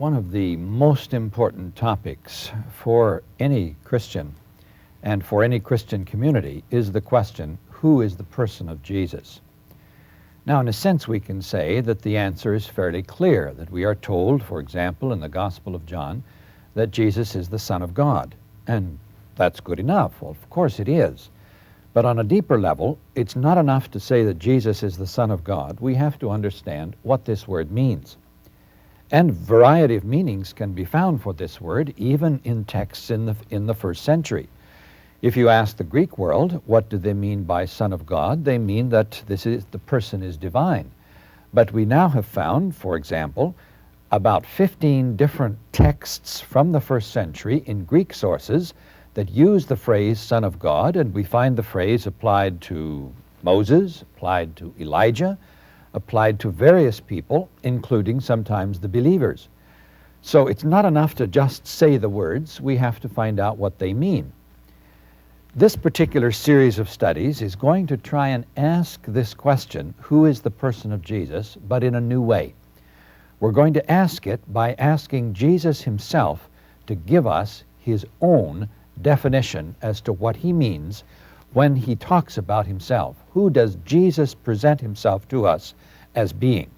One of the most important topics for any Christian and for any Christian community is the question, who is the person of Jesus? Now, in a sense, we can say that the answer is fairly clear, that we are told, for example, in the Gospel of John, that Jesus is the Son of God. And that's good enough. Well, of course it is. But on a deeper level, it's not enough to say that Jesus is the Son of God. We have to understand what this word means. And a variety of meanings can be found for this word, even in texts in the first century. If you ask the Greek world, what do they mean by Son of God? They mean that the person is divine. But we now have found, for example, about 15 different texts from the first century in Greek sources that use the phrase Son of God, and we find the phrase applied to Moses, applied to Elijah, applied to various people, including sometimes the believers. So it's not enough to just say the words, we have to find out what they mean. This particular series of studies is going to try and ask this question, who is the person of Jesus, but in a new way. We're going to ask it by asking Jesus himself to give us his own definition as to what he means when he talks about himself. Who does Jesus present himself to us as being?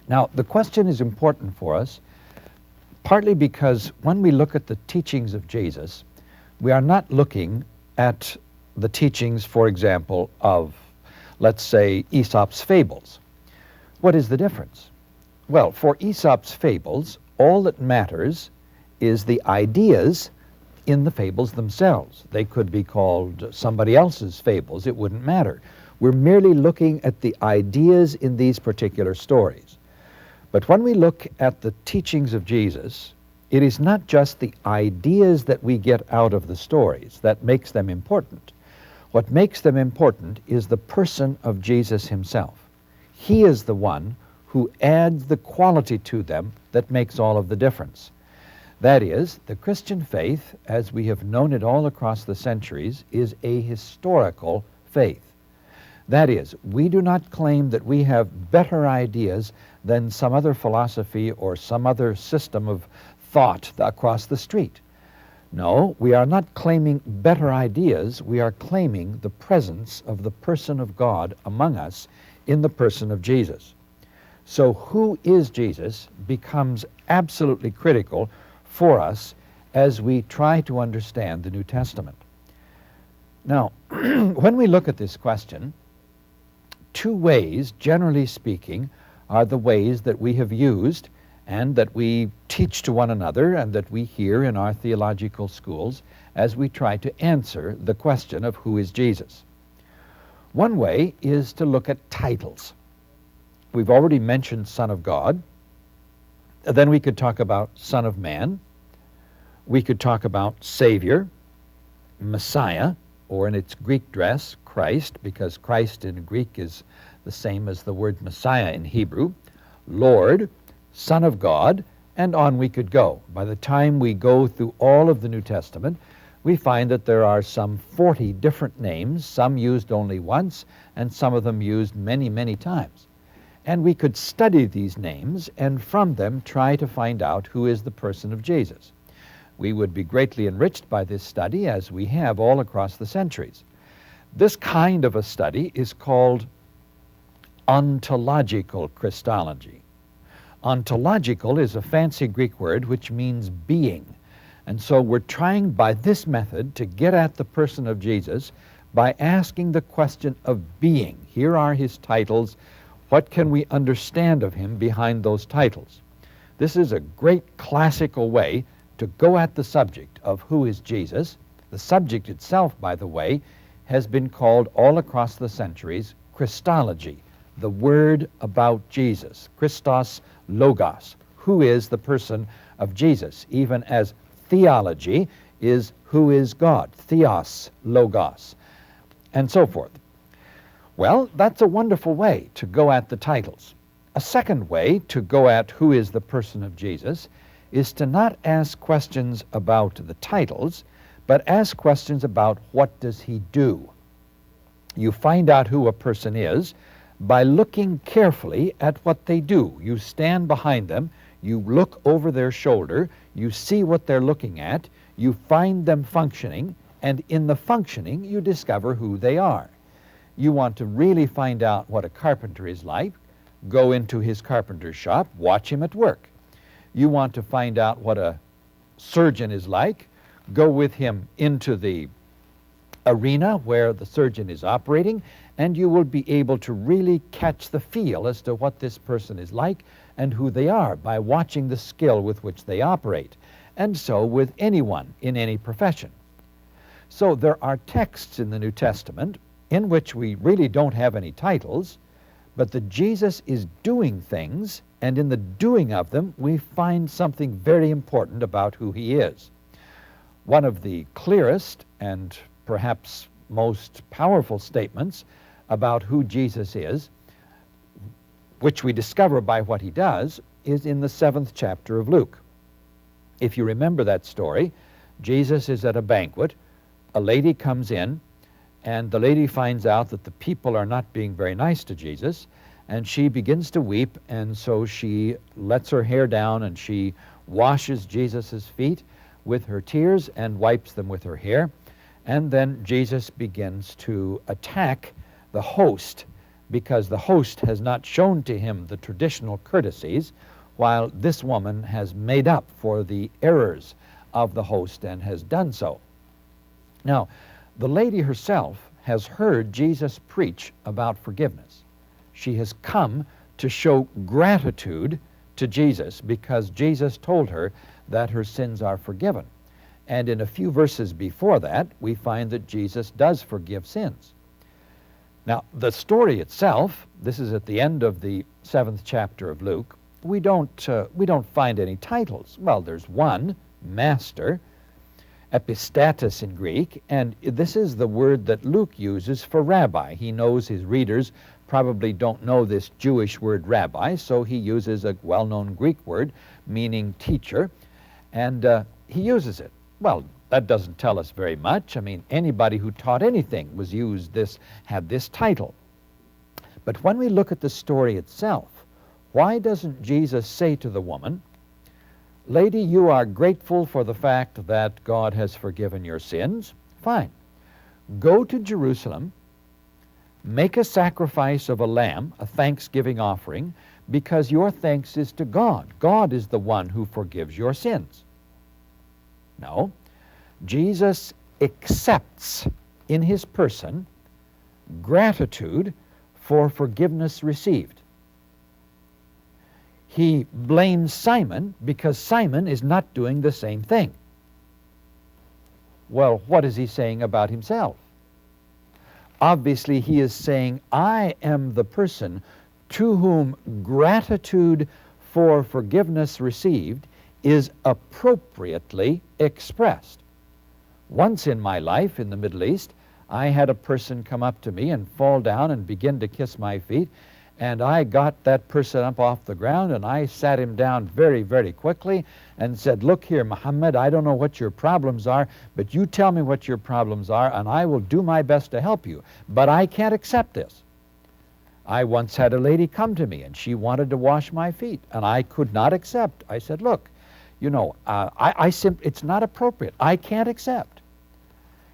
Now, the question is important for us, partly because when we look at the teachings of Jesus, we are not looking at the teachings, for example, of, let's say, Aesop's fables. What is the difference? Well, for Aesop's fables, all that matters is the ideas in the fables themselves. They could be called somebody else's fables. It wouldn't matter. We're merely looking at the ideas in these particular stories. But when we look at the teachings of Jesus, it is not just the ideas that we get out of the stories that makes them important. What makes them important is the person of Jesus himself. He is the one who adds the quality to them that makes all of the difference. That is, the Christian faith, as we have known it all across the centuries, is a historical faith. That is, we do not claim that we have better ideas than some other philosophy or some other system of thought across the street. No, we are not claiming better ideas. We are claiming the presence of the person of God among us in the person of Jesus. So who is Jesus becomes absolutely critical for us as we try to understand the New Testament. Now, when we look at this question, two ways, generally speaking, are the ways that we have used and that we teach to one another and that we hear in our theological schools as we try to answer the question of who is Jesus. One way is to look at titles. We've already mentioned Son of God. Then we could talk about Son of Man. We could talk about Savior, Messiah, or in its Greek dress, Christ, because Christ in Greek is the same as the word Messiah in Hebrew, Lord, Son of God, and on we could go. By the time we go through all of the New Testament, we find that there are some 40 different names, some used only once, and some of them used many, many times. And we could study these names and from them try to find out who is the person of Jesus. We would be greatly enriched by this study, as we have all across the centuries. This kind of a study is called ontological Christology. Ontological is a fancy Greek word which means being. And so we're trying by this method to get at the person of Jesus by asking the question of being. Here are his titles. What can we understand of him behind those titles? This is a great classical way to go at the subject of who is Jesus. The subject itself, by the way, has been called all across the centuries Christology, the word about Jesus. Christos Logos, who is the person of Jesus, even as theology is who is God, Theos Logos, and so forth. Well, that's a wonderful way to go at the titles. A second way to go at who is the person of Jesus is to not ask questions about the titles, but ask questions about what does he do. You find out who a person is by looking carefully at what they do. You stand behind them, You look over their shoulder, you see what they're looking at, you find them functioning, and in the functioning you discover who they are. You want to really find out what a carpenter is like, go into his carpenter shop, watch him at work. You want to find out what a surgeon is like, go with him into the arena where the surgeon is operating, and you will be able to really catch the feel as to what this person is like and who they are by watching the skill with which they operate. And so with anyone in any profession. So there are texts in the New Testament in which we really don't have any titles, but that Jesus is doing things, and in the doing of them we find something very important about who he is. One of the clearest and perhaps most powerful statements about who Jesus is, which we discover by what he does, is in the 7th chapter of Luke. If you remember that story, Jesus is at a banquet, a lady comes in, and the lady finds out that the people are not being very nice to Jesus, and she begins to weep, and so she lets her hair down and she washes Jesus' feet with her tears and wipes them with her hair. And then Jesus begins to attack the host because the host has not shown to him the traditional courtesies, while this woman has made up for the errors of the host and has done so. Now, the lady herself has heard Jesus preach about forgiveness. She has come to show gratitude to Jesus because Jesus told her that her sins are forgiven. And in a few verses before that, we find that Jesus does forgive sins. Now, the story itself, this is at the end of the 7th chapter of Luke, we don't find any titles. Well, there's one, Master, epistatus in Greek, and this is the word that Luke uses for rabbi. He knows his readers probably don't know this Jewish word rabbi, so he uses a well-known Greek word meaning teacher, and he uses it. Well, that doesn't tell us very much. I mean, anybody who taught anything had this title. But when we look at the story itself, why doesn't Jesus say to the woman, "Lady, you are grateful for the fact that God has forgiven your sins? Fine. Go to Jerusalem, make a sacrifice of a lamb, a thanksgiving offering, because your thanks is to God. God is the one who forgives your sins." No. Jesus accepts in his person gratitude for forgiveness received. He blames Simon because Simon is not doing the same thing. Well, what is he saying about himself? Obviously, he is saying, I am the person to whom gratitude for forgiveness received is appropriately expressed. Once in my life in the Middle East, I had a person come up to me and fall down and begin to kiss my feet, and I got that person up off the ground and I sat him down very, very quickly and said, "Look here, Muhammad, I don't know what your problems are, but you tell me what your problems are and I will do my best to help you. But I can't accept this." I once had a lady come to me and she wanted to wash my feet and I could not accept. I said, "Look, you know, it's not appropriate. I can't accept."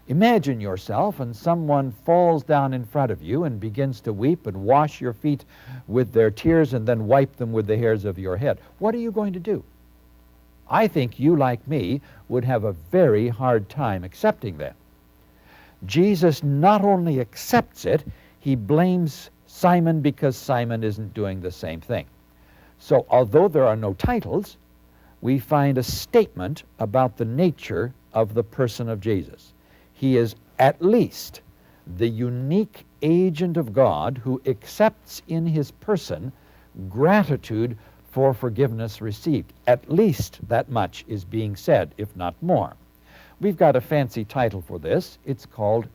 Imagine yourself and someone falls down in front of you and begins to weep and wash your feet with their tears and then wipe them with the hairs of your head. What are you going to do? I think you, like me, would have a very hard time accepting that. Jesus not only accepts it, he blames Simon because Simon isn't doing the same thing. So although there are no titles, we find a statement about the nature of the person of Jesus. He is at least the unique agent of God who accepts in his person gratitude for forgiveness received. At least that much is being said, if not more. We've got a fancy title for this. It's called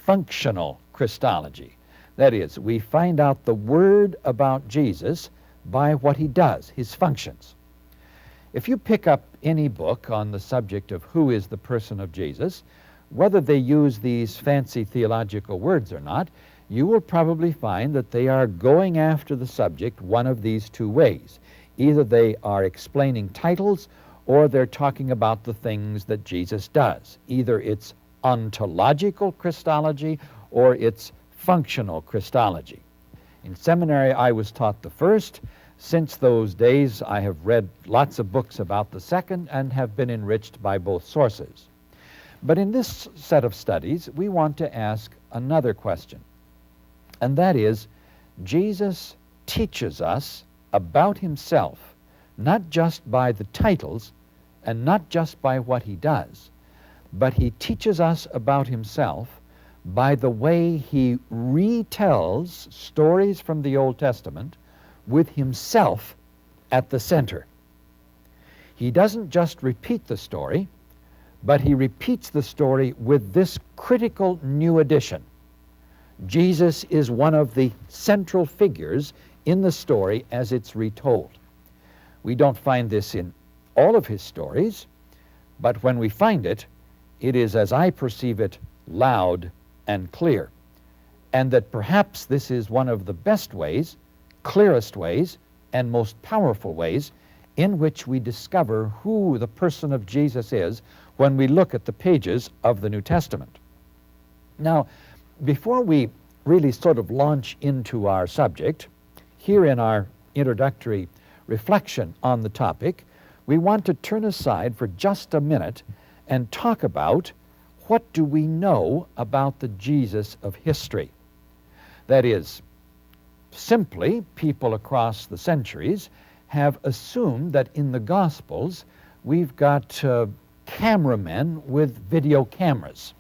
functional Christology. That is, we find out the word about Jesus by what he does, his functions. If you pick up any book on the subject of who is the person of Jesus, whether they use these fancy theological words or not, you will probably find that they are going after the subject one of these two ways. Either they are explaining titles or they're talking about the things that Jesus does. Either it's ontological Christology or it's functional Christology. In seminary, I was taught the first. Since those days, I have read lots of books about the second and have been enriched by both sources. But in this set of studies, we want to ask another question, and that is, Jesus teaches us about himself, not just by the titles and not just by what he does, but he teaches us about himself by the way he retells stories from the Old Testament with himself at the center. He doesn't just repeat the story, but he repeats the story with this critical new addition. Jesus is one of the central figures in the story as it's retold. We don't find this in all of his stories, but when we find it, it is, as I perceive it, loud and clear. And that perhaps this is one of the best ways, clearest ways, and most powerful ways in which we discover who the person of Jesus is when we look at the pages of the New Testament. Now, before we really sort of launch into our subject, here in our introductory reflection on the topic, we want to turn aside for just a minute and talk about what do we know about the Jesus of history. That is, simply, people across the centuries have assumed that in the Gospels we've got cameramen with video cameras.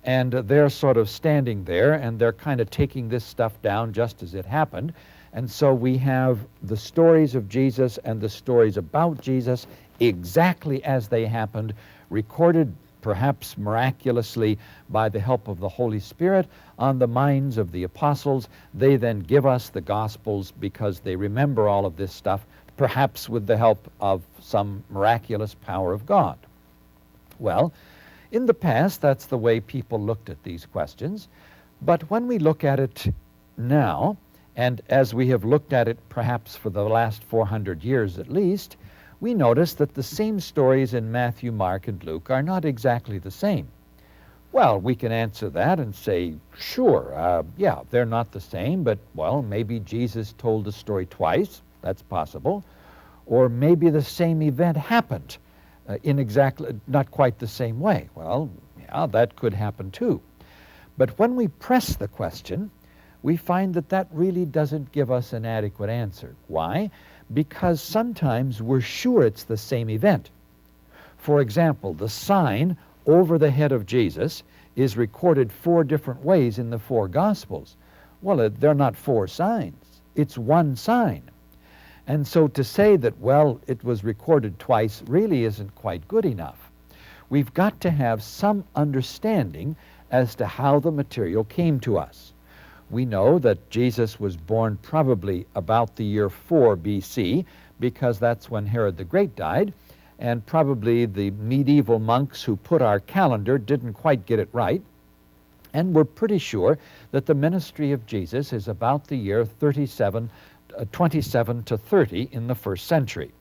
And they're sort of standing there and they're kind of taking this stuff down just as it happened. And so we have the stories of Jesus and the stories about Jesus exactly as they happened, recorded perhaps miraculously by the help of the Holy Spirit on the minds of the apostles. They then give us the Gospels because they remember all of this stuff, perhaps with the help of some miraculous power of God. Well, in the past, that's the way people looked at these questions. But when we look at it now, and as we have looked at it perhaps for the last 400 years at least, we notice that the same stories in Matthew, Mark, and Luke are not exactly the same. Well, we can answer that and say, sure, yeah, they're not the same, but, well, maybe Jesus told the story twice. That's possible. Or maybe the same event happened in exactly, not quite the same way. Well, yeah, that could happen too. But when we press the question, we find that that really doesn't give us an adequate answer. Why? Because sometimes we're sure it's the same event. For example, the sign over the head of Jesus is recorded 4 different ways in the 4 Gospels. Well, they're not 4 signs. It's one sign. And so to say that, well, it was recorded twice really isn't quite good enough. We've got to have some understanding as to how the material came to us. We know that Jesus was born probably about the year 4 BC, because that's when Herod the Great died, and probably the medieval monks who put our calendar didn't quite get it right. And we're pretty sure that the ministry of Jesus is about the year 27 to 30 in the 1st century.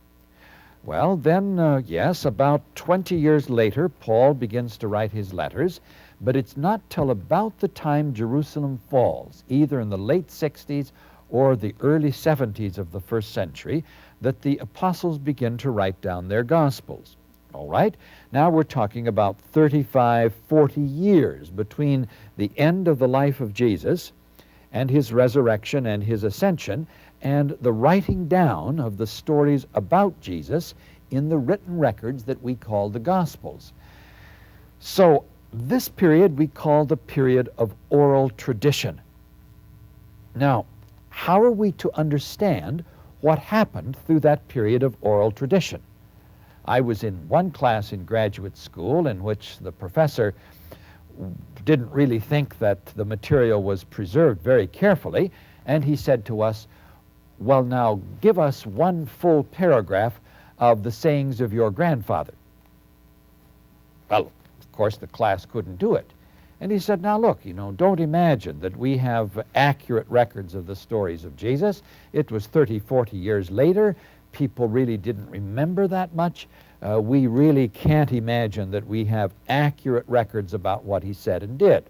Well, then, yes, about 20 years later, Paul begins to write his letters, but it's not till about the time Jerusalem falls, either in the late 60s or the early 70s of the 1st century, that the apostles begin to write down their Gospels. All right? Now we're talking about 35, 40 years between the end of the life of Jesus and his resurrection and his ascension, and the writing down of the stories about Jesus in the written records that we call the Gospels. So this period we call the period of oral tradition. Now, how are we to understand what happened through that period of oral tradition? I was in one class in graduate school in which the professor didn't really think that the material was preserved very carefully, and he said to us, well, now give us one full paragraph of the sayings of your grandfather. Well, of course, the class couldn't do it. And he said, now look, don't imagine that we have accurate records of the stories of Jesus. It was 30, 40 years later. people really didn't remember that much. We really can't imagine that we have accurate records about what he said and did.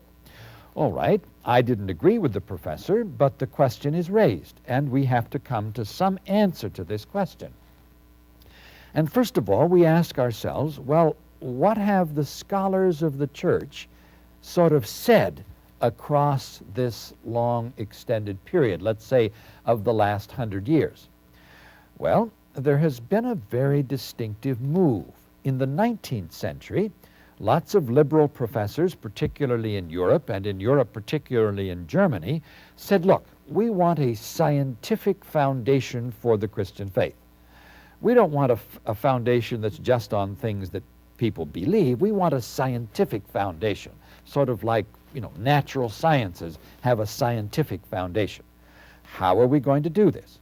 All right, I didn't agree with the professor, but the question is raised, and we have to come to some answer to this question. And first of all, we ask ourselves, well, what have the scholars of the church sort of said across this long extended period, let's say of the last 100 years? Well, there has been a very distinctive move. In the 19th century, lots of liberal professors, particularly in Europe, and in Europe particularly in Germany, said, look, we want a scientific foundation for the Christian faith. We don't want a foundation that's just on things that people believe. We want a scientific foundation, sort of like, natural sciences have a scientific foundation. How are we going to do this?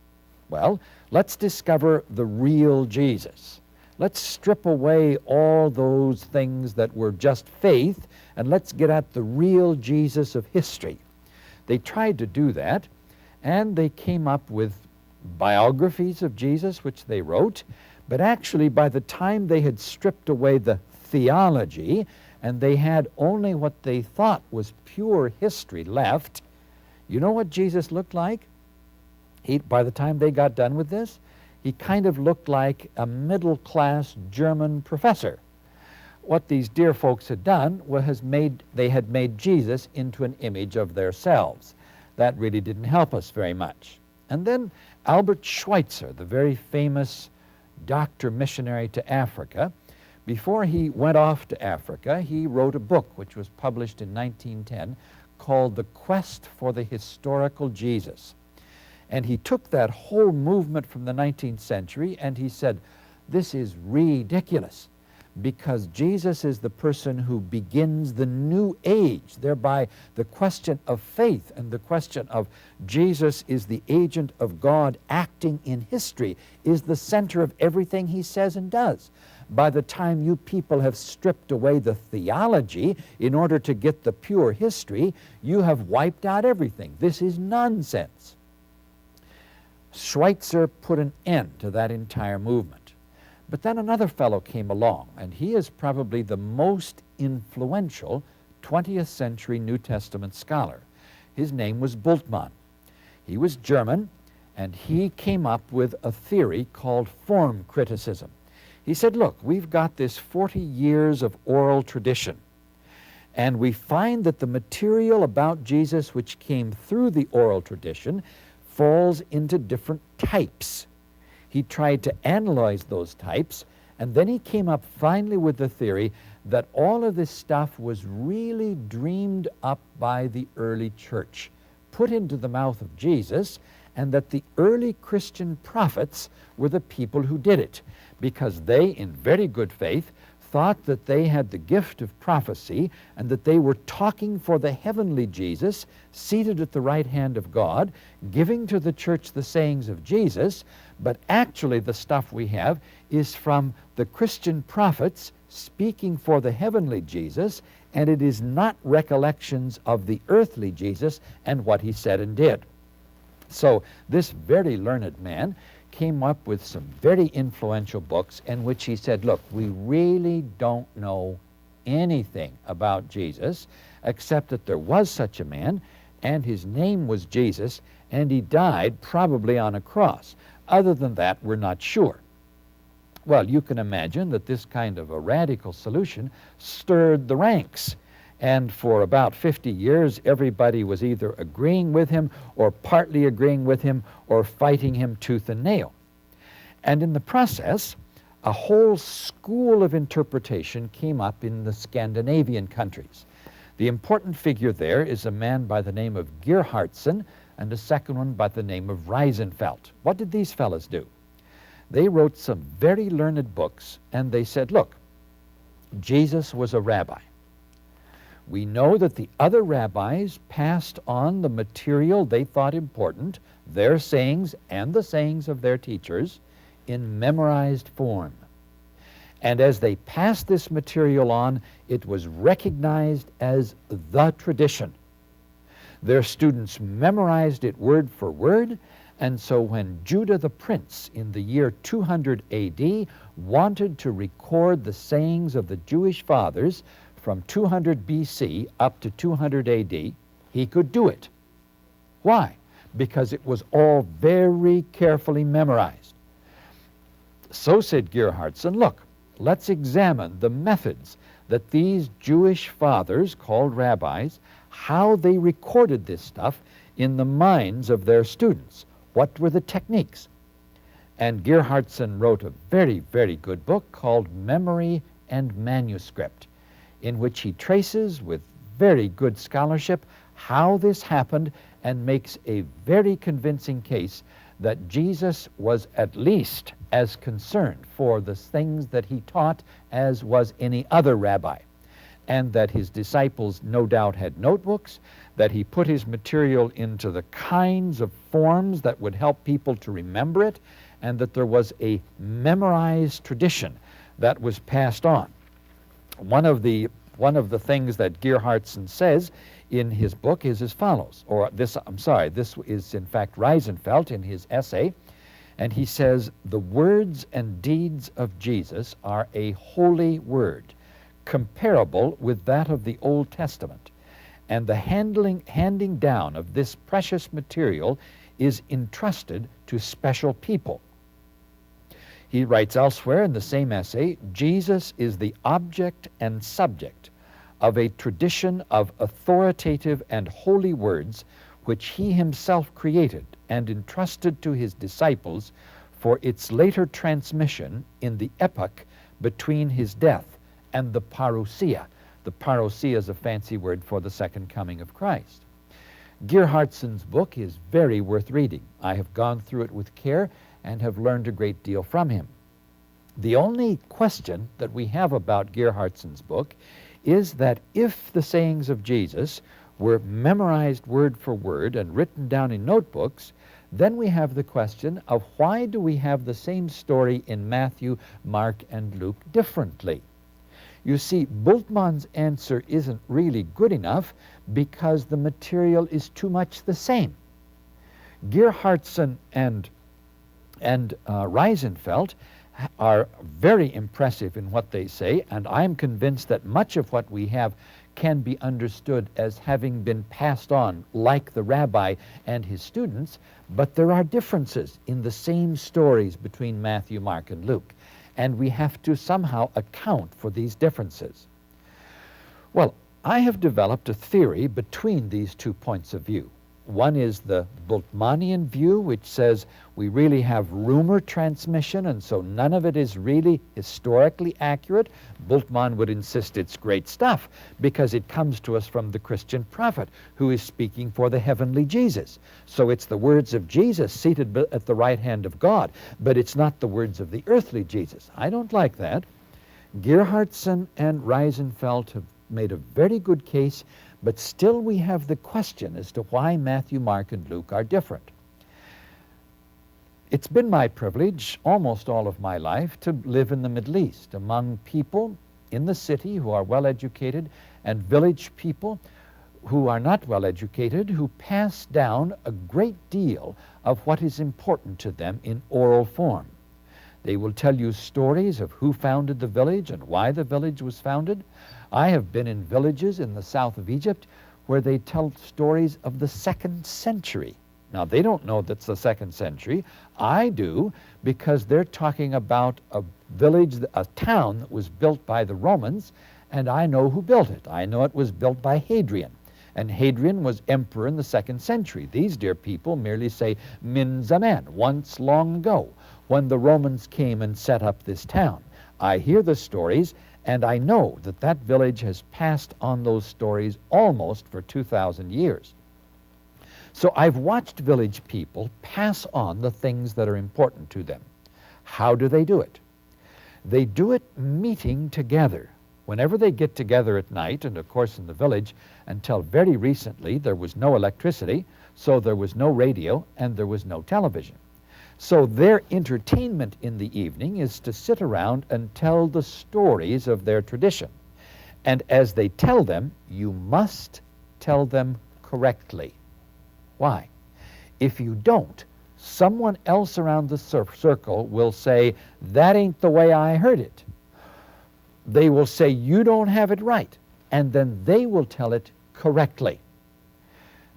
Well, let's discover the real Jesus. Let's strip away all those things that were just faith, and let's get at the real Jesus of history. They tried to do that, and they came up with biographies of Jesus, which they wrote, but actually by the time they had stripped away the theology, and they had only what they thought was pure history left, you know what Jesus looked like? By the time they got done with this, he kind of looked like a middle-class German professor. What these dear folks had done was they had made Jesus into an image of themselves. That really didn't help us very much. And then Albert Schweitzer, the very famous doctor missionary to Africa, before he went off to Africa, he wrote a book which was published in 1910 called The Quest for the Historical Jesus. And he took that whole movement from the 19th century and he said, this is ridiculous, because Jesus is the person who begins the new age. Thereby the question of faith and the question of Jesus is the agent of God acting in history is the center of everything he says and does. By the time you people have stripped away the theology in order to get the pure history, you have wiped out everything. This is nonsense. Schweitzer put an end to that entire movement. But then another fellow came along, and he is probably the most influential 20th century New Testament scholar. His name was Bultmann. He was German, and he came up with a theory called form criticism. He said, look, we've got this 40 years of oral tradition, and we find that the material about Jesus which came through the oral tradition falls into different types. He tried to analyze those types, and then he came up finally with the theory that all of this stuff was really dreamed up by the early church, put into the mouth of Jesus, and that the early Christian prophets were the people who did it, because they, in very good faith, thought that they had the gift of prophecy and that they were talking for the heavenly Jesus seated at the right hand of God, giving to the church the sayings of Jesus, but actually the stuff we have is from the Christian prophets speaking for the heavenly Jesus, and it is not recollections of the earthly Jesus and what he said and did. So this very learned man came up with some very influential books in which he said, look, we really don't know anything about Jesus except that there was such a man and his name was Jesus and he died probably on a cross. Other than that, we're not sure. Well, you can imagine that this kind of a radical solution stirred the ranks. And for about 50 years, everybody was either agreeing with him or partly agreeing with him or fighting him tooth and nail. And in the process, a whole school of interpretation came up in the Scandinavian countries. The important figure there is a man by the name of Gerhardsen and a second one by the name of Reisenfeld. What did these fellows do? They wrote some very learned books, and they said, look, Jesus was a rabbi. We know that the other rabbis passed on the material they thought important, their sayings and the sayings of their teachers, in memorized form. And as they passed this material on, it was recognized as the tradition. Their students memorized it word for word, And so when Judah the Prince in the year 200 AD wanted to record the sayings of the Jewish fathers from 200 BC up to 200 AD, he could do it. Why? Because it was all very carefully memorized. So said Gerhardsen, look, let's examine the methods that these Jewish fathers, called rabbis, how they recorded this stuff in the minds of their students. What were the techniques? And Gerhardsen wrote a very, very good book called Memory and Manuscript, in which he traces with very good scholarship how this happened and makes a very convincing case that Jesus was at least as concerned for the things that he taught as was any other rabbi, and that his disciples no doubt had notebooks, that he put his material into the kinds of forms that would help people to remember it, and that there was a memorized tradition that was passed on. One of the things that Gerhardsen says in his book is as follows, this is in fact Reisenfeld in his essay, and he says, the words and deeds of Jesus are a holy word, comparable with that of the Old Testament, and the handing down of this precious material is entrusted to special people. He writes elsewhere in the same essay, Jesus is the object and subject of a tradition of authoritative and holy words which he himself created and entrusted to his disciples for its later transmission in the epoch between his death and the parousia. The parousia is a fancy word for the second coming of Christ. Gerhardsen's book is very worth reading. I have gone through it with care and have learned a great deal from him. The only question that we have about Gerhardsen's book is that if the sayings of Jesus were memorized word for word and written down in notebooks, then we have the question of why do we have the same story in Matthew, Mark, and Luke differently? You see, Bultmann's answer isn't really good enough because the material is too much the same. Gerhardsen and Reisenfeld are very impressive in what they say, and I'm convinced that much of what we have can be understood as having been passed on like the rabbi and his students, but there are differences in the same stories between Matthew, Mark, and Luke, and we have to somehow account for these differences. Well, I have developed a theory between these two points of view. One is the Bultmannian view, which says we really have rumor transmission, and so none of it is really historically accurate. Bultmann would insist it's great stuff because it comes to us from the Christian prophet who is speaking for the heavenly Jesus. So it's the words of Jesus seated at the right hand of God, but it's not the words of the earthly Jesus. I don't like that. Gerhardsen and Reisenfeld have made a very good case, but still we have the question as to why Matthew, Mark, and Luke are different. It's been my privilege almost all of my life to live in the Middle East among people in the city who are well educated and village people who are not well educated, who pass down a great deal of what is important to them in oral form. They will tell you stories of who founded the village and why the village was founded. I have been in villages in the south of Egypt where they tell stories of the 2nd century. Now, they don't know that's the 2nd century. I do, because they're talking about a village, a town that was built by the Romans, and I know who built it. I know it was built by Hadrian, and Hadrian was emperor in the 2nd century. These dear people merely say min zaman, once long ago, when the Romans came and set up this town. I hear the stories, and I know that that village has passed on those stories almost for 2,000 years. So I've watched village people pass on the things that are important to them. How do they do it? They do it meeting together. Whenever they get together at night, and of course in the village, until very recently, there was no electricity, so there was no radio, and there was no television. So their entertainment in the evening is to sit around and tell the stories of their tradition. And as they tell them, you must tell them correctly. Why? If you don't, someone else around the circle will say, that ain't the way I heard it. They will say, you don't have it right, and then they will tell it correctly.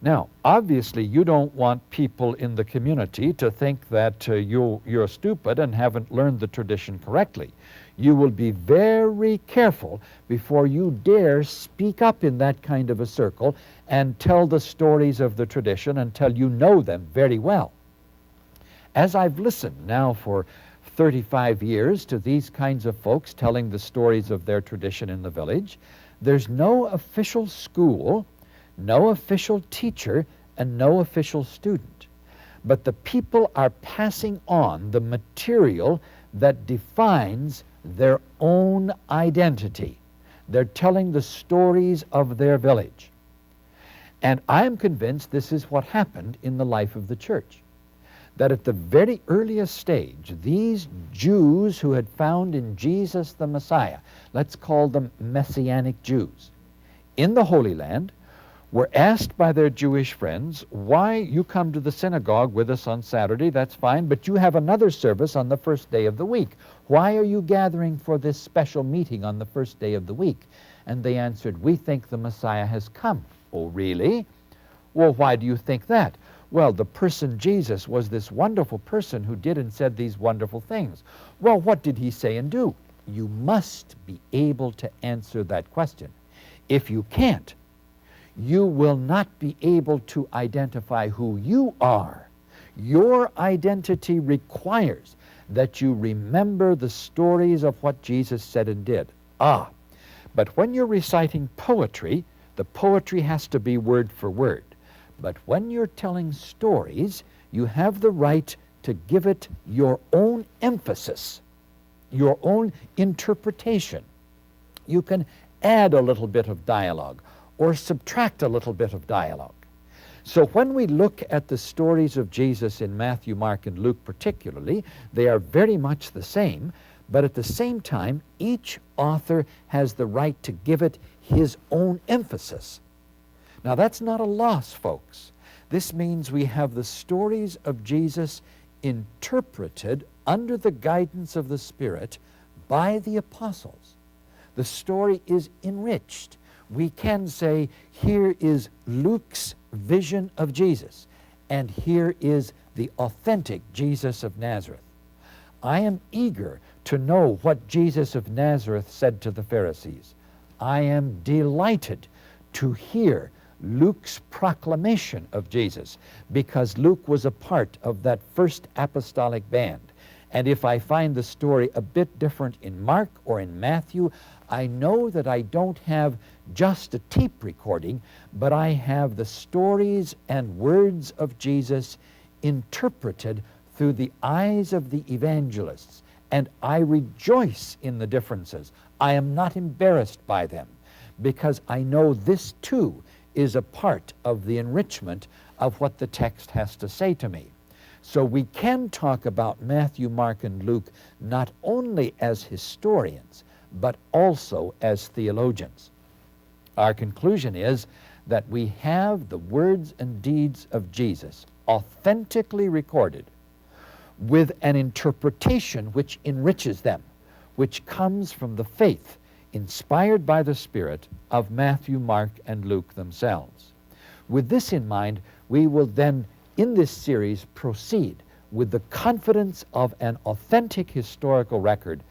Now, obviously, you don't want people in the community to think that you're stupid and haven't learned the tradition correctly. You will be very careful before you dare speak up in that kind of a circle and tell the stories of the tradition until you know them very well. As I've listened now for 35 years to these kinds of folks telling the stories of their tradition in the village, there's no official school, no official teacher, and no official student. But the people are passing on the material that defines their own identity. They're telling the stories of their village. And I am convinced this is what happened in the life of the church. That at the very earliest stage, these Jews who had found in Jesus the Messiah, let's call them Messianic Jews, in the Holy Land, were asked by their Jewish friends, why you come to the synagogue with us on Saturday, that's fine, but you have another service on the first day of the week. Why are you gathering for this special meeting on the first day of the week? And they answered, we think the Messiah has come. Oh, really? Well, why do you think that? Well, the person Jesus was this wonderful person who did and said these wonderful things. Well, what did he say and do? You must be able to answer that question. If you can't, you will not be able to identify who you are. Your identity requires that you remember the stories of what Jesus said and did. But when you're reciting poetry, the poetry has to be word for word. But when you're telling stories, you have the right to give it your own emphasis, your own interpretation. You can add a little bit of dialogue or subtract a little bit of dialogue. So when we look at the stories of Jesus in Matthew, Mark, and Luke particularly, they are very much the same, but at the same time, each author has the right to give it his own emphasis. Now that's not a loss, folks. This means we have the stories of Jesus interpreted under the guidance of the Spirit by the apostles. The story is enriched. We can say, here is Luke's vision of Jesus, and here is the authentic Jesus of Nazareth. I am eager to know what Jesus of Nazareth said to the Pharisees. I am delighted to hear Luke's proclamation of Jesus, because Luke was a part of that first apostolic band. And if I find the story a bit different in Mark or in Matthew, I know that I don't have just a tape recording, but I have the stories and words of Jesus interpreted through the eyes of the evangelists. And I rejoice in the differences. I am not embarrassed by them, because I know this too is a part of the enrichment of what the text has to say to me. So we can talk about Matthew, Mark, and Luke not only as historians, but also as theologians. Our conclusion is that we have the words and deeds of Jesus authentically recorded with an interpretation which enriches them, which comes from the faith inspired by the Spirit of Matthew, Mark, and Luke themselves. With this in mind, we will then, in this series, proceed with the confidence of an authentic historical record,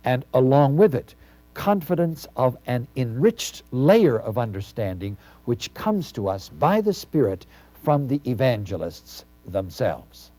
and along with it, confidence of an enriched layer of understanding which comes to us by the Spirit from the evangelists themselves.